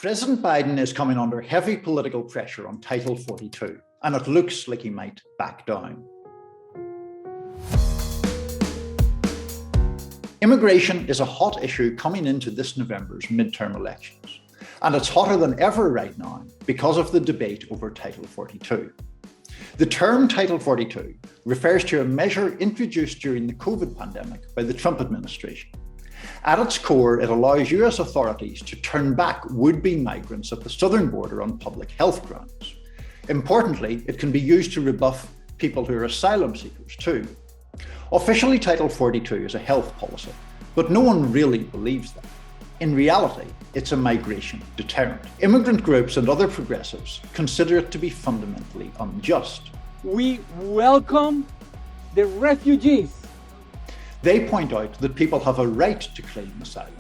President Biden is coming under heavy political pressure on Title 42, and it looks like he might back down. Immigration is a hot issue coming into this November's midterm elections, and it's hotter than ever right now because of the debate over Title 42. The term Title 42 refers to a measure introduced during the COVID pandemic by the Trump administration. At its core, it allows US authorities to turn back would-be migrants at the southern border on public health grounds. Importantly, it can be used to rebuff people who are asylum seekers too. Officially, Title 42 is a health policy, but no one really believes that. In reality, it's a migration deterrent. Immigrant groups and other progressives consider it to be fundamentally unjust. We welcome the refugees. They point out that people have a right to claim asylum.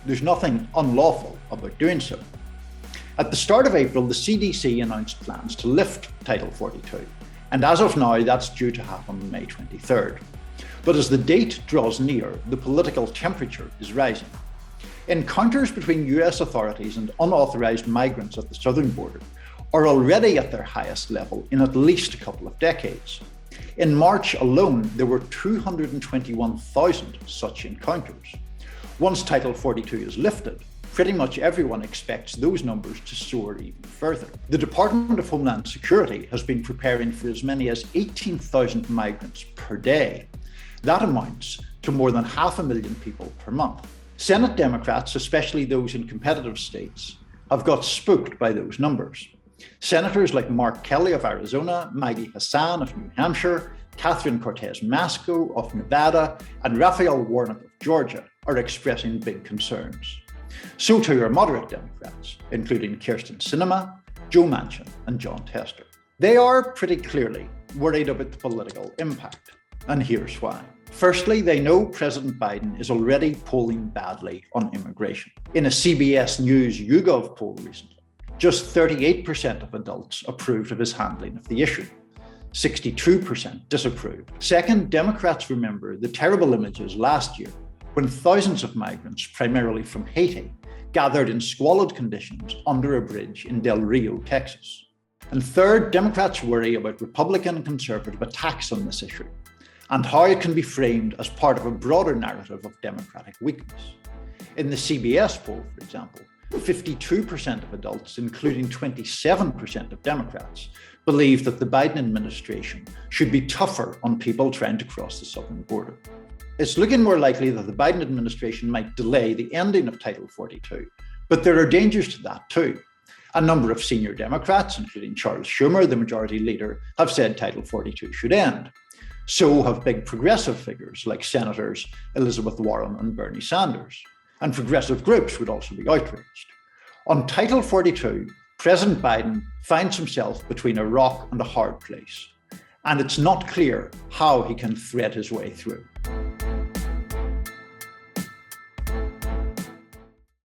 There's nothing unlawful about doing so. At the start of April, the CDC announced plans to lift Title 42, and as of now, that's due to happen on May 23rd. But as the date draws near, the political temperature is rising. Encounters between US authorities and unauthorized migrants at the southern border are already at their highest level in at least a couple of decades. In March alone, there were 221,000 such encounters. Once Title 42 is lifted, pretty much everyone expects those numbers to soar even further. The Department of Homeland Security has been preparing for as many as 18,000 migrants per day. That amounts to more than 500,000 people per month. Senate Democrats, especially those in competitive states, have got spooked by those numbers. Senators like Mark Kelly of Arizona, Maggie Hassan of New Hampshire, Catherine Cortez Masto of Nevada, and Raphael Warnock of Georgia are expressing big concerns. So too are moderate Democrats, including Kyrsten Sinema, Joe Manchin, and John Tester. They are pretty clearly worried about the political impact, and here's why. Firstly, they know President Biden is already polling badly on immigration. In a CBS News YouGov poll recently, just 38% of adults approved of his handling of the issue. 62% disapproved. Second, Democrats remember the terrible images last year when thousands of migrants, primarily from Haiti, gathered in squalid conditions under a bridge in Del Rio, Texas. And third, Democrats worry about Republican and conservative attacks on this issue and how it can be framed as part of a broader narrative of Democratic weakness. In the CBS poll, for example, 52% of adults, including 27% of Democrats, believe that the Biden administration should be tougher on people trying to cross the southern border. It's looking more likely that the Biden administration might delay the ending of Title 42, but there are dangers to that too. A number of senior Democrats, including Charles Schumer, the majority leader, have said Title 42 should end. So have big progressive figures like Senators Elizabeth Warren and Bernie Sanders. And progressive groups would also be outraged. On Title 42, President Biden finds himself between a rock and a hard place, and it's not clear how he can thread his way through.